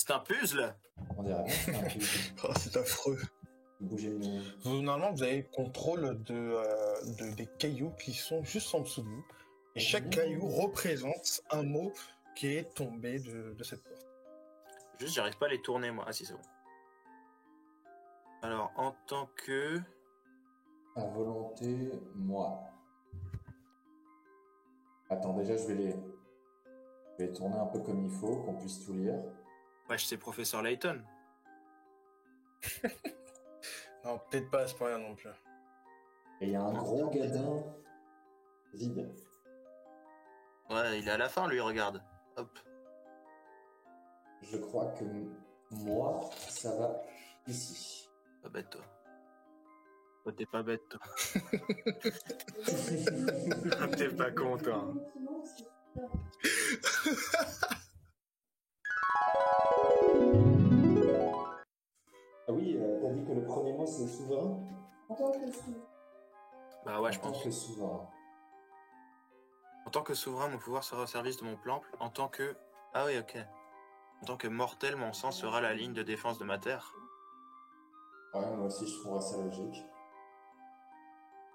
C'est un puzzle. On dirait bien que c'est un puzzle. Oh, c'est affreux. Bouger le... Normalement, vous avez le contrôle des cailloux qui sont juste en dessous de vous. Et chaque caillou représente un mot qui est tombé de cette porte. Juste, j'arrive pas à les tourner, moi. Ah si, c'est bon. Alors, en tant que... À volonté, moi. Attends, déjà, je vais les tourner un peu comme il faut, qu'on puisse tout lire. Ouais, c'est professeur Layton. Non, peut-être pas à ce point-là non plus. Et il y a un gros gadin vide. Ouais, il est à la fin, lui, regarde. Hop. Je crois que moi, ça va ici. Pas bête, toi. Toi, t'es pas bête, toi. T'es pas content. Ah oui, t'as dit que le premier mot, c'est souverain? En tant que souverain. Bah ouais, je pense. En tant que souverain. En tant que souverain, mon pouvoir sera au service de mon peuple. En tant que... Ah oui, ok. En tant que mortel, mon sang sera la ligne de défense de ma terre. Ouais, moi aussi, je trouverais ça logique.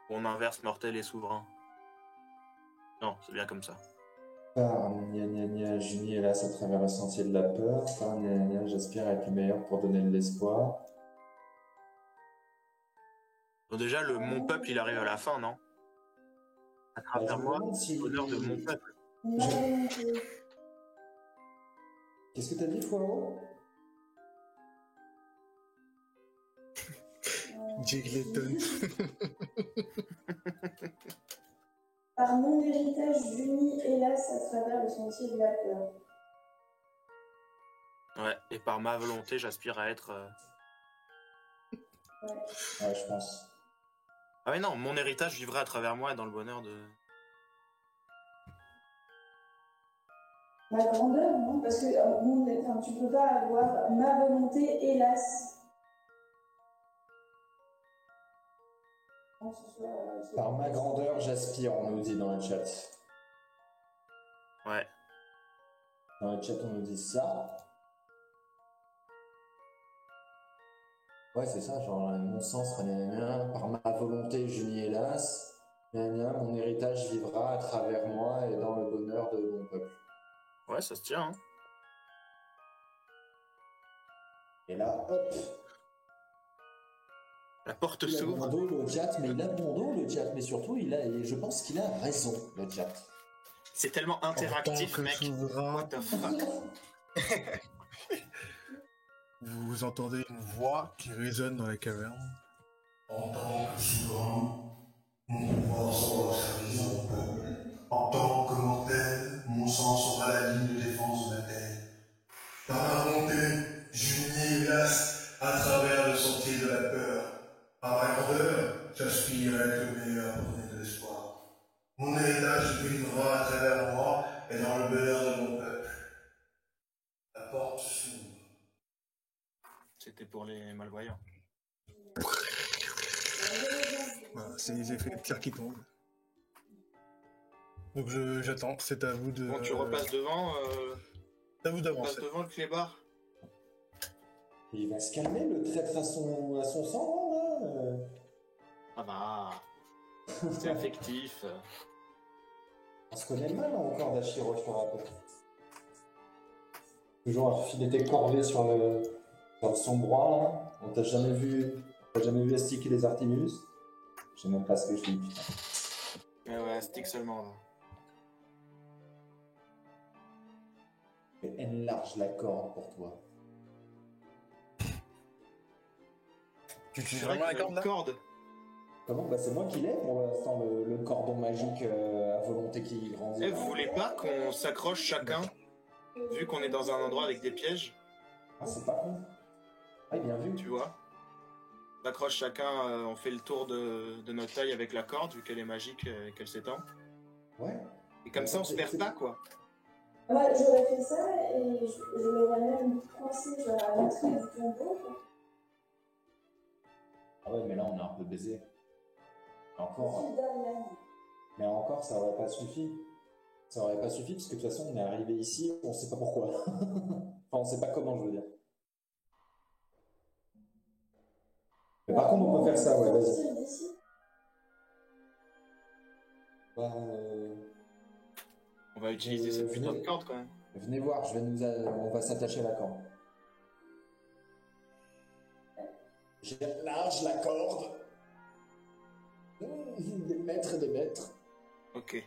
On inverse mortel et souverain. Non, c'est bien comme ça. Par gna gna gna, Junie est là, à travers le sentier de la peur. Par gna gna gna, j'aspire à être le meilleur pour donner de l'espoir. Bon, déjà, mon peuple, il arrive à la fin, non? À travers moi, l'honneur de mon peuple. Qu'est-ce que t'as dit, Fouaro? Jigleton. Par mon héritage, j'unis hélas à travers le sentier de la peur. Ouais, et par ma volonté, j'aspire à être... Ouais. Ouais, je pense. Ah mais non, mon héritage vivra à travers moi dans le bonheur de... Ma grandeur, non? Parce que tu peux pas avoir ma volonté, hélas. Par ma grandeur, j'aspire, on nous dit dans le chat. Ouais. Dans le chat, on nous dit ça. Ouais, c'est ça, genre, mon sang sera gna gna gna, par ma volonté, je n'y hélas. Gna gna, mon héritage vivra à travers moi et dans le bonheur de mon peuple. Ouais, ça se tient, hein. Et là, hop. La porte Il a s'ouvre. bon dos, le chat, mais il a bon dos, le chat, mais surtout, je pense qu'il a raison, le chat. C'est tellement interactif, mec. Souverain, What the fuck? vous entendez une voix qui résonne dans la caverne. En tant que souverain, mon pouvoir sera au service de mon peuple. En tant que mortel, mon sang sera la ligne de défense de ma terre. Par ma volonté, j'unis hélas à travers le sentier de la peur. Par ma grandeur, j'aspire à être le meilleur pour donner de l'espoir. Mon héritage vivra à travers moi et dans le bonheur de mon peuple. La porte s'ouvre. C'était pour les malvoyants. Voilà, c'est les effets de tir qui tombent. Donc j'attends, c'est à vous de... Bon, tu repasses devant, C'est à vous tu d'avancer. repasses devant le clébard. Il va se calmer, le traître à son sang, là. Ah bah... C'est affectif. On se connaît mal encore d'Ashiro, je te rappelle. Toujours à filer tes corvées sur son bras, là. On t'a jamais vu astiquer les Artemus. Je sais même pas ce que je dis, putain. Mais ouais, stick seulement, là. Et enlarge la corde pour toi. Tu utilises C'est vrai vraiment la qu'il a corde une là? corde. Comment? Bah c'est moi qui l'ai pour l'instant, le cordon magique à volonté qui grandit. Eh, vous voulez pas qu'on s'accroche chacun, vu qu'on est dans un endroit avec des pièges, Ah, c'est pas con. Ah, bien vu. tu vois? On s'accroche chacun, on fait le tour de notre taille avec la corde, vu qu'elle est magique et qu'elle s'étend. Ouais. Et comme ça, on se perd pas, quoi. Moi, j'aurais fait ça et je l'aurais même coincé genre, à l'entrée du tombeau. Ah ouais, mais là on a un peu baisé. Encore. Fille d'Ariane. Mais encore, ça aurait pas suffi. Ça aurait pas suffi parce que de toute façon on est arrivé ici, on sait pas pourquoi. Enfin, on sait pas comment, je veux dire. Mais par contre, on peut faire ça, ouais, vas-y. Bah, On va utiliser cette putain de corde quand même. venez voir, on va s'attacher à la corde. J'enlarge la corde. Des mètres et des mètres. Ok.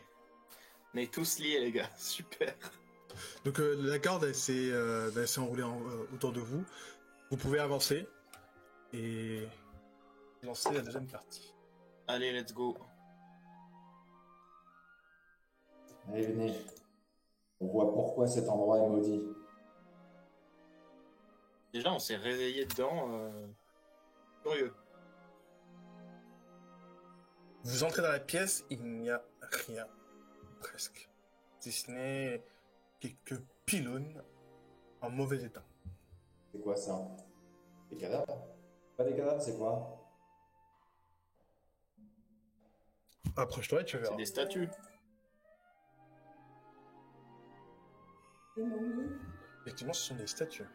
On est tous liés, les gars. Super. Donc la corde, elle s'est enroulée autour de vous. Vous pouvez avancer et lancer la deuxième partie. Allez, let's go. Allez, venez. On voit pourquoi cet endroit est maudit. Déjà, on s'est réveillé dedans. Curieux. Vous entrez dans la pièce, il n'y a rien, presque. Si ce n'est quelques pylônes en mauvais état. C'est quoi ça? Des cadavres? Pas des cadavres, c'est quoi? Approche-toi et tu verras. C'est des statues. Effectivement, ce sont des statues.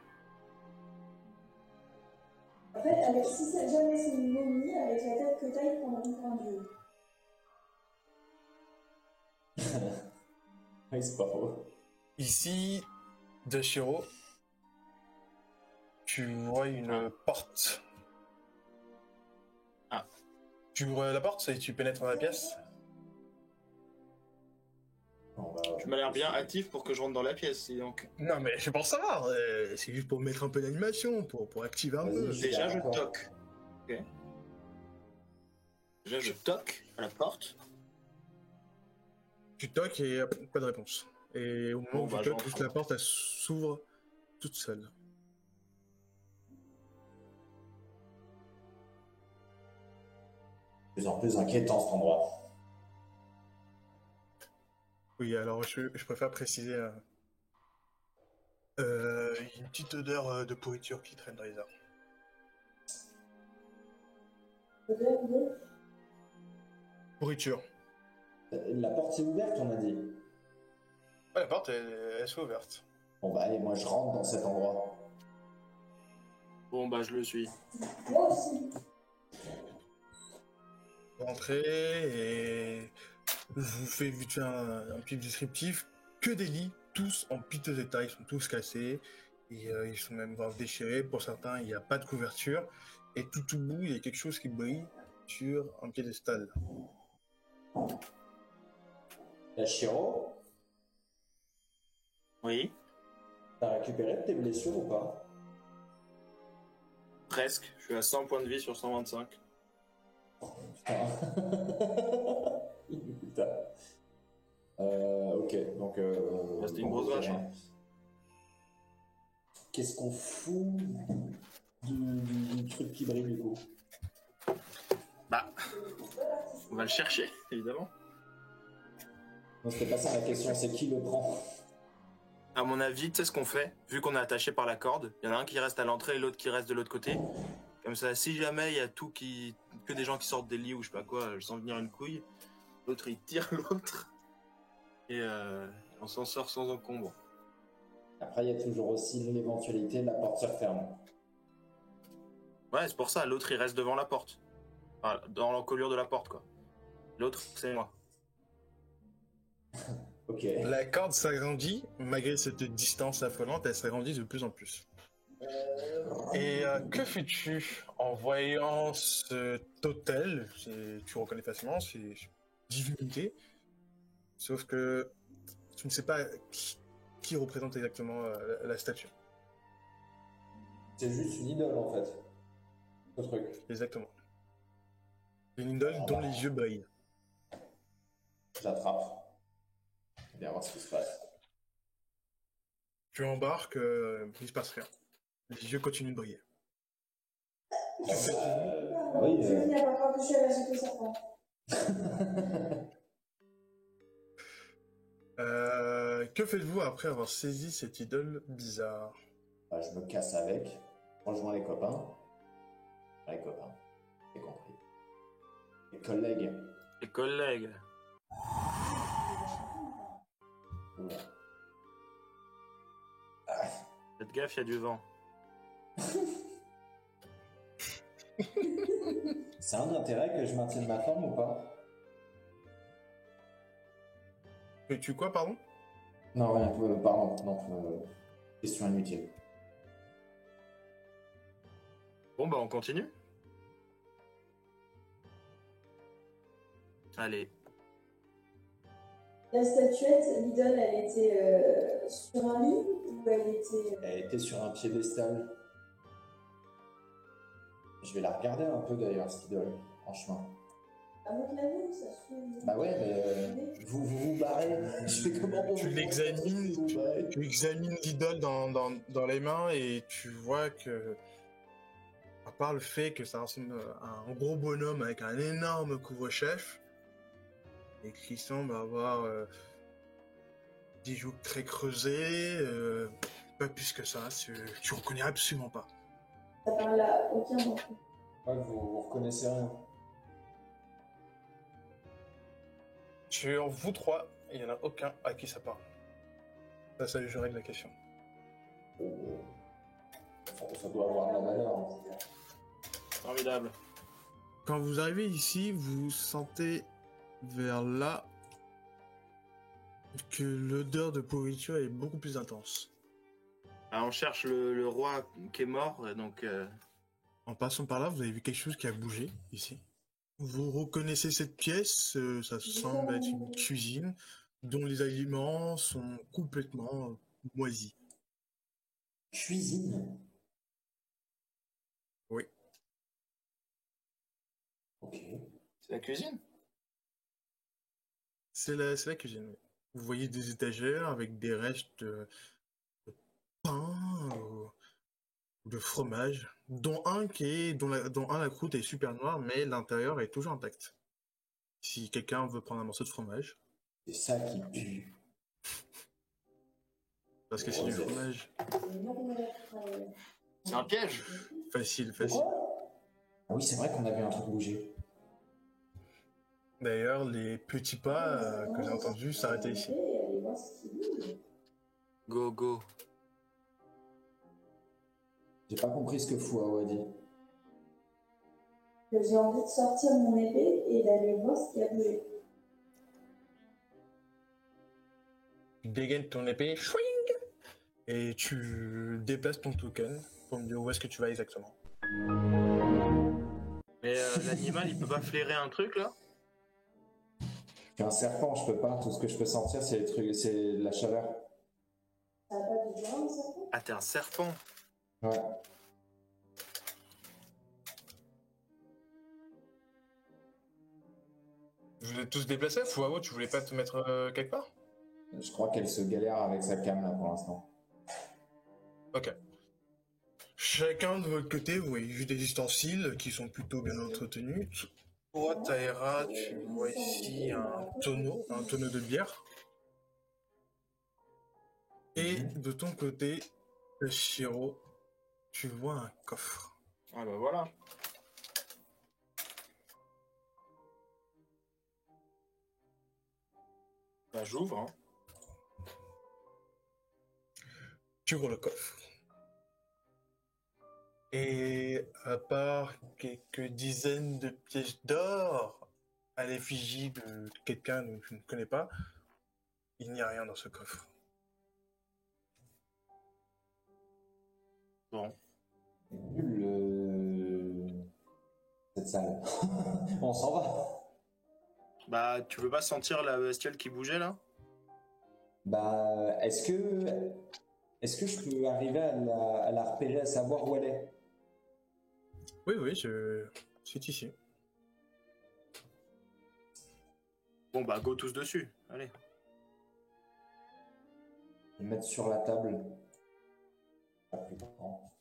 En fait, si jamais c'est une momie, avec la tête que t'as, il prend un dieu. Oui, c'est pas faux. Ici, de Shiro, tu vois une porte. Ah. Tu ouvres la porte et tu pénètres dans la pièce. Bon, bah, Tu m'as l'air bien actif pour que je rentre dans la pièce. Et donc, Non, mais c'est pour savoir. C'est juste pour mettre un peu d'animation, pour activer un peu. Vas-y. déjà, je d'accord. toque. Ok. Déjà, je toque à la porte. Tu toques et pas de réponse. Et au moment Bon, où bah, tu toques, j'entre. juste la porte, elle s'ouvre toute seule. De plus en plus inquiétant cet endroit. Oui, alors je préfère préciser une petite odeur de pourriture qui traîne dans les arbres. Pourriture. La porte est ouverte, on a dit. Ouais, la porte, elle s'est ouverte. Bon bah allez, moi je rentre dans cet endroit. Bon, bah, je le suis. Moi aussi. Vous rentrez et je vous fais vite fait un petit descriptif. Que des lits, tous en piteux état, ils sont tous cassés. Et ils sont même grave déchirés. Pour certains, il n'y a pas de couverture. Et tout au bout, il y a quelque chose qui brille sur un piédestal. La Shiro, Oui, t'as récupéré tes blessures ou pas? presque. Je suis à 100 points de vie sur 125. Putain. Putain. Ok, donc... C'était une donc, grosse vache, ok. hein. Qu'est-ce qu'on fout du truc qui brille du coup? Bah, on va le chercher, évidemment. Non, c'était pas ça la question, c'est qui le prend? À mon avis, tu sais ce qu'on fait? Vu qu'on est attaché par la corde, il y en a un qui reste à l'entrée et l'autre qui reste de l'autre côté. Comme ça, si jamais il y a que des gens qui sortent des lits ou je sais pas quoi, je sens venir une couille, l'autre il tire l'autre. Et on s'en sort sans encombre. Après, il y a toujours aussi l'éventualité de la porte se referme. Ouais, c'est pour ça, l'autre il reste devant la porte. Enfin, dans l'encolure de la porte, quoi. L'autre, c'est moi. Ok. La corde s'agrandit, malgré cette distance affolante, elle s'agrandit de plus en plus. Et que fais-tu en voyant cet hôtel? Tu reconnais facilement, c'est divinité. Sauf que tu ne sais pas qui représente exactement la statue. C'est juste une idole en fait. Ce truc. Exactement. Une idole dont les yeux brillent. Je l'attrape. Viens voir ce qui se passe. Tu embarques, il ne se passe rien. Les yeux continuent de briller. Oui, Je vais venir voir quand je suis à la GP Serpent. Que faites-vous après avoir saisi cette idole bizarre? Bah, je me casse avec. Je rejoins les copains. Les copains. J'ai compris. Les collègues. Les collègues. Faites gaffe, il y a du vent. C'est un intérêt que je maintienne ma forme ou pas? Fais-tu quoi, pardon? Non, rien, pardon, non, question inutile. Bon, bah, on continue. Allez. La statuette, l'idole, elle était sur un lit ou elle était... Elle était sur un piédestal. Je vais la regarder un peu d'ailleurs, cette idole, franchement. À votre avis, ça se fait... Bah ouais, mais vous barrez. Je fais comment pour Tu vous l'examines, vous barrez tu examines l'idole dans les mains et tu vois que, à part le fait que ça ressemble à un gros bonhomme avec un énorme couvre-chef et qui semble avoir des joues très creusées, pas plus que ça, tu reconnais absolument pas. Ça parle à aucun d'entre nous. Ouais, vous reconnaissez rien. Sur vous trois, il n'y en a aucun à qui ça parle. Ça je règle la question. Ça doit avoir de la valeur. Formidable. Quand vous arrivez ici, vous sentez vers là que l'odeur de pourriture est beaucoup plus intense. Ah, on cherche le roi qui est mort, et donc... En passant par là, vous avez vu quelque chose qui a bougé ici. Vous reconnaissez cette pièce, ça semble être une cuisine dont les aliments sont complètement moisis. Cuisine? Oui. Ok. C'est la cuisine? C'est la cuisine, oui. Vous voyez des étagères avec des restes de pain ou de fromage, dont la croûte est super noire, mais l'intérieur est toujours intact. Si quelqu'un veut prendre un morceau de fromage, C'est ça qui pue. parce que c'est du fromage C'est un piège. facile. Ah oui, c'est vrai qu'on a vu un truc bouger. D'ailleurs, les petits pas que j'ai entendus s'arrêtaient ici. Go, go. J'ai pas compris ce que Fouao a dit. Que j'ai envie de sortir mon épée et d'aller voir ce qu'il y a bougé. Tu dégaines ton épée, chouing, et tu déplaces ton token pour me dire où est-ce que tu vas exactement. Mais l'animal, il peut pas flairer un truc, là? Je suis un serpent, je peux pas. Tout ce que je peux sentir, c'est les trucs, c'est de la chaleur. Ça n'a pas de violence, ça fait? Ah, t'es un serpent. Ouais. Vous êtes tous déplacés? Fouao, tu voulais pas te mettre quelque part? Je crois qu'elle se galère avec sa cam là pour l'instant. Ok. Chacun de votre côté, vous voyez juste des ustensiles qui sont plutôt bien entretenus. Toi, Taïra, tu vois ici un tonneau de bière. Et de ton côté, Shiro, tu vois un coffre. Ah bah voilà. Bah j'ouvre, hein. Tu ouvres le coffre. Et à part quelques dizaines de pièces d'or à l'effigie de quelqu'un que je ne connais pas, il n'y a rien dans ce coffre. Bon. Cette salle. On s'en va. Bah tu veux pas sentir la bestiole qui bougeait, là? Bah, est-ce que je peux arriver à la repérer, à savoir où elle est? Oui, c'est ici. Bon bah go tous dessus, allez. Je vais le mettre sur la table. Pas plus grand.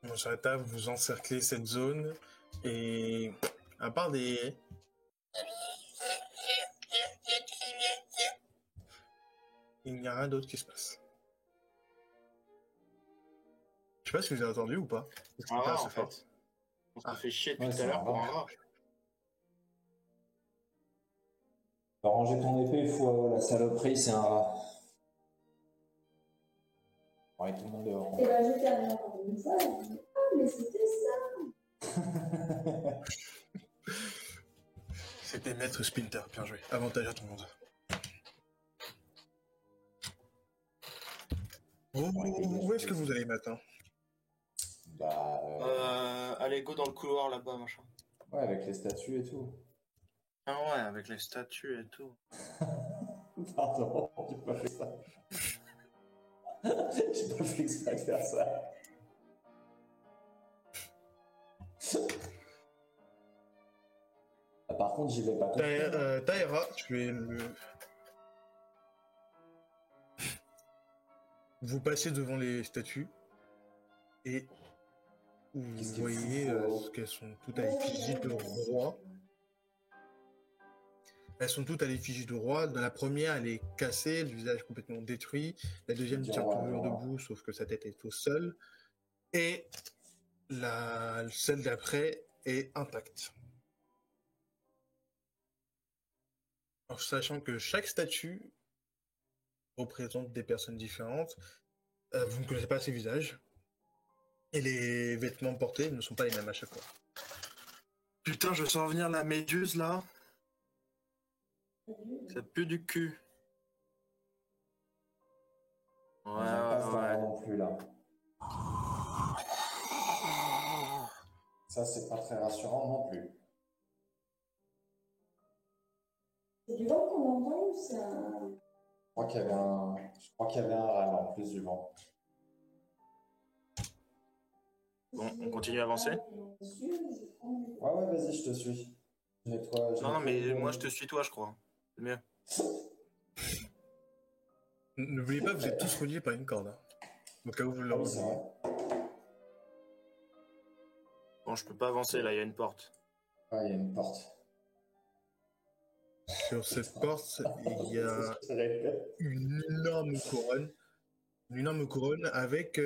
Bon, sur la table, vous encerclez cette zone et à part des... Il n'y a rien d'autre qui se passe. Je sais pas si vous avez entendu ou pas. Un rat en fait. On s'est fait chier depuis tout à c'est l'heure un pour un rat. rat. Va ranger ton épée, fou, la saloperie, c'est un rat. Ouais, tout le monde dehors. Et ben, je termine encore une fois. Je dis, ah, mais c'était ça. C'était Maître Splinter, bien joué. Avantage à tout le monde. Où est-ce que vous allez maintenant? Bah, Allez, go dans le couloir là-bas, machin. ouais, avec les statues et tout. Ah ouais, avec les statues et tout. Pardon, j'ai pas fait ça. J'ai pas fait exprès de faire ça. Ah, par contre, j'y vais pas tout seul. Taïra, tu es le... Vous passez devant les statues et vous Qu'est-ce qui est voyez fou, qu'elles sont toutes à l'effigie de roi. Elles sont toutes à l'effigie de roi. Dans la première, elle est cassée, le visage complètement détruit. La deuxième tient toujours debout, sauf que sa tête est au sol. Et celle d'après est intacte. En sachant que chaque statue représente des personnes différentes, vous ne connaissez pas ces visages. Et les vêtements portés ne sont pas les mêmes à chaque fois. Putain, je sens venir la méduse là. Ça pue du cul. Ouais, On n'a pas ce ouais. non plus, là. Ça, c'est pas très rassurant non plus. C'est du vent qu'on entend ou c'est un... Je crois qu'il y avait un râle en plus du vent. Bon, on continue à avancer? Ouais, vas-y, je te suis. Non, mais moi je te suis toi, je crois. C'est mieux. N'oubliez pas, vous êtes tous reliés par une corde. Hein. Au cas où vous le Oui, c'est vrai. Bon, je peux pas avancer là, il y a une porte. Ah, il y a une porte. Sur cette porte, il y a une énorme couronne. Une énorme couronne avec,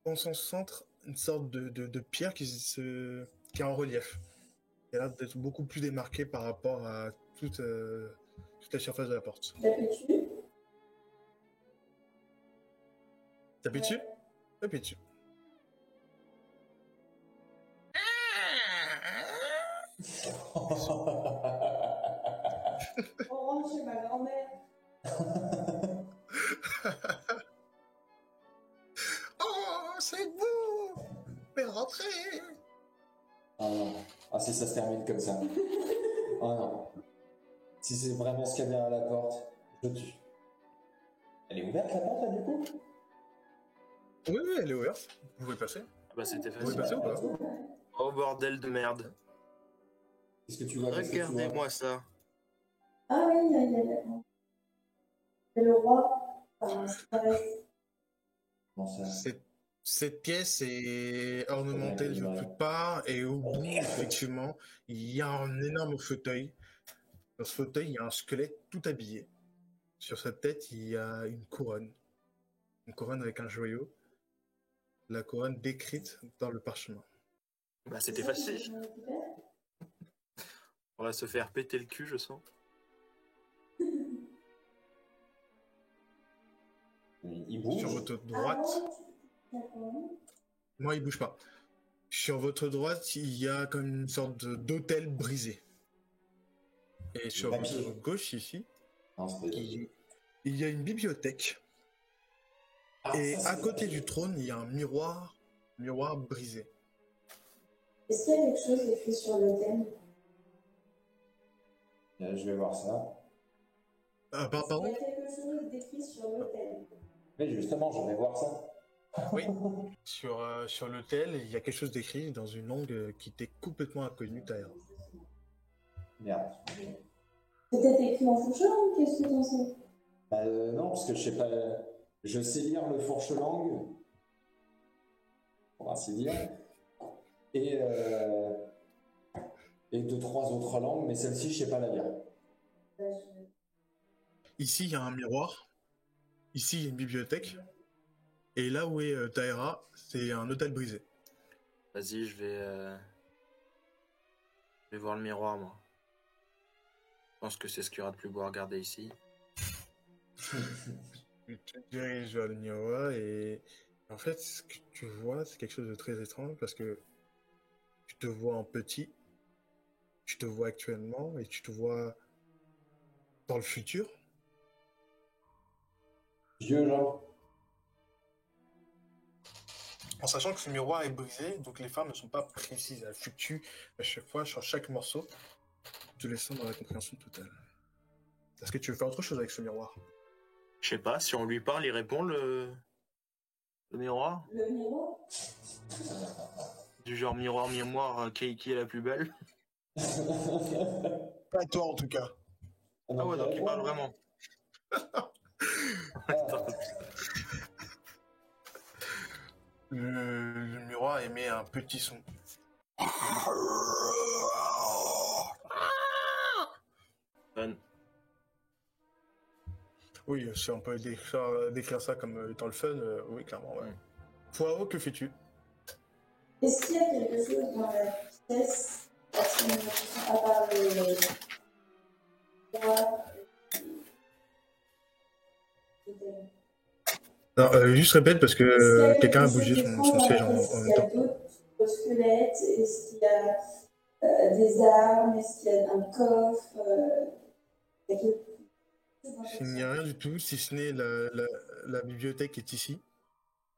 en son centre, une sorte de pierre qui est en relief. Elle a l'air d'être beaucoup plus démarquée par rapport à toute la surface de la porte. T'appuies dessus? T'appuies dessus. On rentre chez ma grand-mère. Oh, c'est beau! Mais rentrez! Ah non. Ah, si ça se termine comme ça. Ah non. Si c'est vraiment ce qu'il y a derrière la porte, je tue. Elle est ouverte la porte là du coup? Oui, elle est ouverte. Vous pouvez passer. Ah bah c'était Vous pouvez facile. passer ou pas? Oh bordel de merde. Qu'est-ce que tu vois? Regardez-moi ça. Ah oui, il y a... C'est le roi. Bon, ça... Cette pièce est ornementée de toutes parts et au bout, effectivement, il y a un énorme fauteuil. Dans ce fauteuil, il y a un squelette tout habillé. Sur sa tête, il y a une couronne. Une couronne avec un joyau. La couronne décrite dans le parchemin. Bah c'était facile. On va se faire péter le cul, je sens. Il bouge. Sur votre droite... Moi, il bouge pas. Sur votre droite, il y a comme une sorte d'autel brisé. Et sur votre gauche, ici, Non, il y a une bibliothèque. Ah, Et ça, à côté du trône, il y a un miroir brisé. Est-ce qu'il y a quelque chose d'écrit sur l'autel? Je vais voir ça. Pardon? Il y a quelque chose d'écrit sur l'autel. Mais justement, je vais voir ça. Oui. Sur l'autel, il y a quelque chose d'écrit dans une langue qui t'est complètement inconnue, Taïra. Merde. Peut-être écrit en fourche-langue ou qu'est-ce que t'en sais? Non, parce que je sais pas. Je sais lire le fourche-langue, pour ainsi dire, et deux, trois autres langues, mais celle-ci, je sais pas la lire. Ici, il y a un miroir. Ici, il y a une bibliothèque. Et là où est Taïra, c'est un hôtel brisé. Vas-y, je vais voir le miroir, moi. pense que c'est ce qu'il y aura de plus beau à regarder ici. Tu te diriges vers le miroir et en fait, ce que tu vois, c'est quelque chose de très étrange parce que tu te vois en petit, tu te vois actuellement et tu te vois dans le futur. Vieux, genre. En sachant que ce miroir est brisé, donc les phares ne sont pas précises, elles fluctuent à chaque fois sur chaque morceau, te laissant dans la compréhension totale. Est-ce que tu veux faire autre chose avec ce miroir? Je sais pas, si on lui parle, il répond le miroir. Le miroir. Du genre miroir, qui est la plus belle. Pas toi en tout cas. Ah ouais, donc il parle vraiment. Le miroir émet un petit son. Fun. Oui, si on peut décrire ça comme étant le fun, oui, clairement, ouais. Poirot, que fais-tu? Est-ce qu'il y a quelque chose dans la pièce à part les Non, juste répète parce que quelqu'un a bougé son siège en même temps. Est-ce qu'il y a d'autres squelettes? Est-ce qu'il y a des armes? Est-ce qu'il y a un coffre? Il n'y a rien du tout, si ce n'est la bibliothèque est ici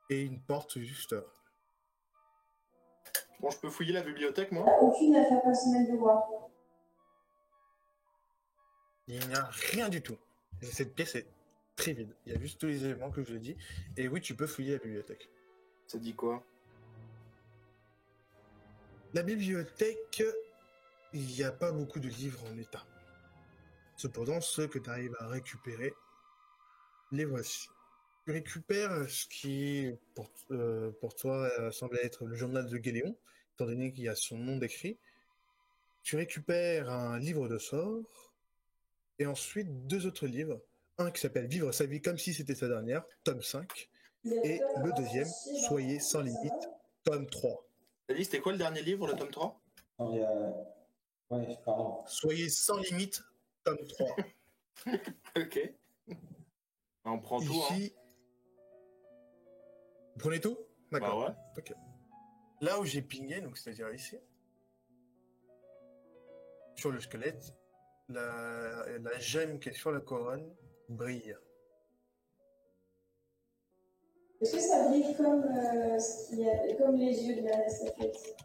et une porte juste là. Bon, je peux fouiller la bibliothèque, moi? Aucune affaire personnelle du roi. Il n'y a rien du tout. Cette pièce est très vide. Il y a juste tous les éléments que je l'ai dit. Et oui, tu peux fouiller la bibliothèque. Ça dit quoi? La bibliothèque, il n'y a pas beaucoup de livres en état. Cependant, ceux que tu arrives à récupérer, les voici. Tu récupères ce qui, pour toi, semble être le journal de Géléon, étant donné qu'il y a son nom décrit. Tu récupères un livre de sorts, et ensuite 2 autres livres. Un qui s'appelle Vivre sa vie comme si c'était sa dernière, tome 5, et le deuxième, Soyez sans limite, tome 3. T'as dit, c'était quoi le dernier livre, le tome 3? Non, il y a... Ouais, pardon. Soyez sans limite, tome 3. Ok. On prend tout, hein. Ici... Vous prenez tout? D'accord. Bah ouais. Ok. Là où j'ai pingé, donc c'est-à-dire ici, sur le squelette, la gemme qui est sur la couronne brille. Est-ce que ça brille comme, comme les yeux de la statuette?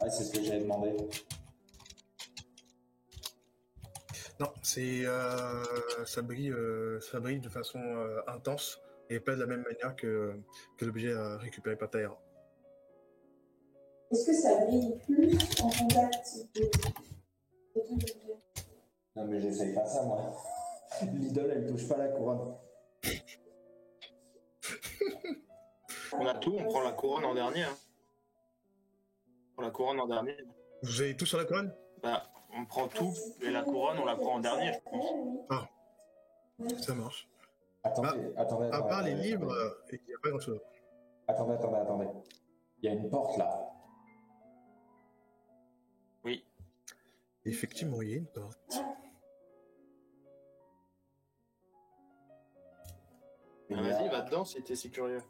Ouais, c'est ce que j'avais demandé. Non, ça brille de façon intense et pas de la même manière que l'objet récupéré par Taïra. Est-ce que ça brille plus en contact de Non, mais j'essaye pas ça, moi. L'idole, elle touche pas la couronne. On a tout, on prend la couronne en dernier, hein. On prend la couronne en dernier. Vous avez tout sur la couronne? Bah, on prend tout, mais la couronne, on la prend en dernier, je pense. Ah, ça marche. Attendez. À part les livres, il n'y a pas grand-chose. Attendez. Il y a une porte, là. Oui. Effectivement, il y a une porte. Ah, vas-y, va dedans si t'es si curieux.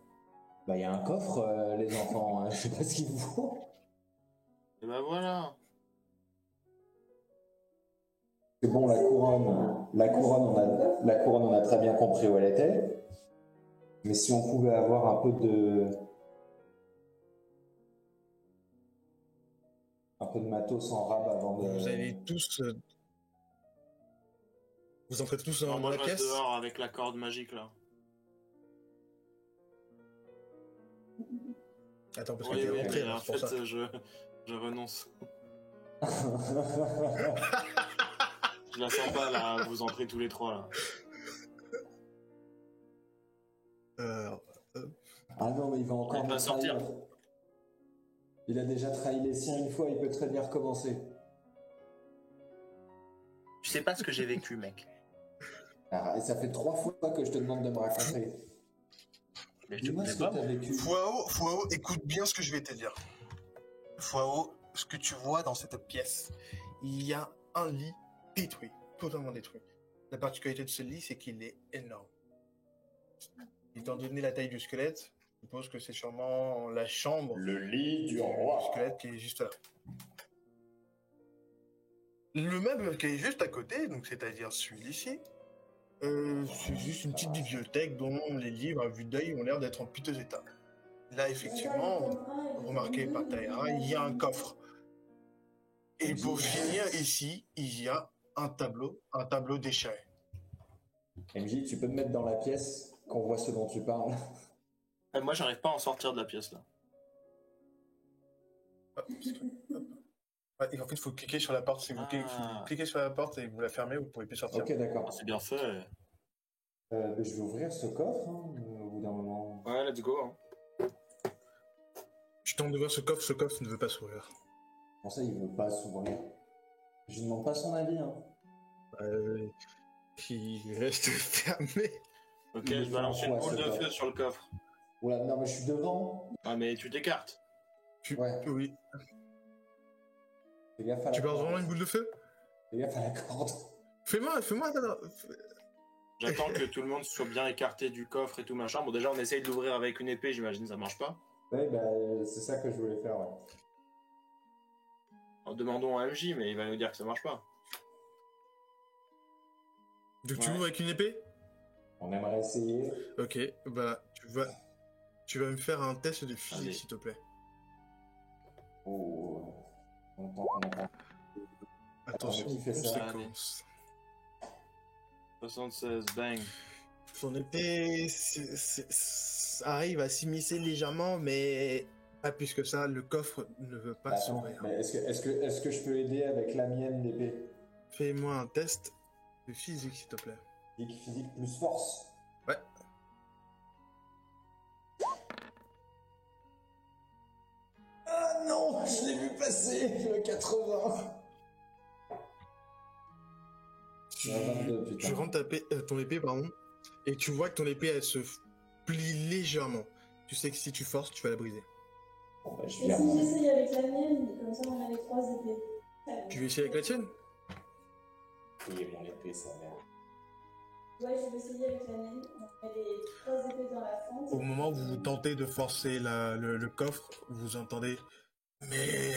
Bah, il y a un coffre, les enfants. Hein. Je sais pas ce qu'il vous faut. Et bah voilà. C'est bon, la couronne, on a très bien compris où elle était. Mais si on pouvait avoir un peu de matos en rab avant de... Vous allez tous... Vous entrez tous dans Moi, la je reste pièce? dehors avec la corde magique, là. Attends, parce que Oui, t'es oui, rentré, mais là, en c'est pour fait, ça. je renonce. Je la sens pas, là, vous entrez tous les trois, là. Ah non, mais il va encore Il va nous trahir. sortir. Il a déjà trahi les siens une fois, il peut très bien recommencer. Tu sais pas ce que j'ai vécu, mec. Ah, et ça fait 3 fois que je te demande de me raconter. Mais je Dis-moi connais ce que pas, t'as moi. vécu. Fouao, écoute bien ce que je vais te dire. Fouao, ce que tu vois dans cette pièce, il y a un lit détruit. totalement détruit. La particularité de ce lit, c'est qu'il est énorme. Étant donné la taille du squelette, je suppose que c'est sûrement la chambre Le lit du du roi. squelette qui est juste là. Le meuble qui est juste à côté, donc c'est-à-dire celui-ci, c'est juste une petite bibliothèque dont les livres à vue d'œil ont l'air d'être en piteux état. Là, effectivement, remarqué par Taïra, il y a un coffre. Et pour finir, ici, il y a un tableau déchiré. MJ, tu peux te mettre dans la pièce qu'on voit ce dont tu parles. Moi, j'arrive pas à en sortir de la pièce là. Hop, hop. Ouais, et en fait, il faut cliquer sur la porte. Si vous cliquez sur la porte et vous la fermez, vous ne pouvez plus sortir. Ok, d'accord. Ah, c'est bien fait. Je vais ouvrir ce coffre au bout d'un moment. Ouais, let's go. Hein. Je tente d'ouvrir ce coffre ne veut pas s'ouvrir. Comment ça, il veut pas s'ouvrir? Je ne demande pas son avis. Hein. Il reste fermé. Ok, je balance une boule de feu sur le coffre. Oula, non, mais je suis devant. Ah, mais tu t'écartes. Ouais. Oui. Fais gaffe à la Tu balances corde. vraiment une boule de feu? Fais gaffe à la corde. Fais-moi. J'attends que tout le monde soit bien écarté du coffre et tout machin. Bon, déjà, on essaye de l'ouvrir avec une épée, j'imagine, ça marche pas. Ouais, bah, c'est ça que je voulais faire, ouais. Alors, demandons à MJ, mais il va nous dire que ça marche pas. Donc tu ouvres avec une épée? On aimerait essayer. Ok, bah tu vas me faire un test de physique, Allez. s'il te plaît. Oh. On entend. Attention, qui fait ça? conséquences. 76, bang. Son épée arrive à s'immiscer légèrement, mais pas plus que ça. Le coffre ne veut pas Attends, s'ouvrir. mais est-ce que je peux aider avec la mienne d'épée? Fais-moi un test de physique, s'il te plaît. Physique plus force. Ouais. Ah non, je l'ai vu passer, le 80. Tu, 22, putain. tu rentres ton épée, pardon, et tu vois que ton épée, elle se plie légèrement. Tu sais que si tu forces, tu vas la briser. Bon, bah, je Et viens. si j'essaye avec la mienne, comme ça on a les 3 épées. Tu veux essayer avec la tienne? Oui, mon épée, ça merde. Ouais, je vais essayer avec la mienne. On a les 3 épées dans la fente. Au moment où vous tentez de forcer le coffre, vous entendez « Mais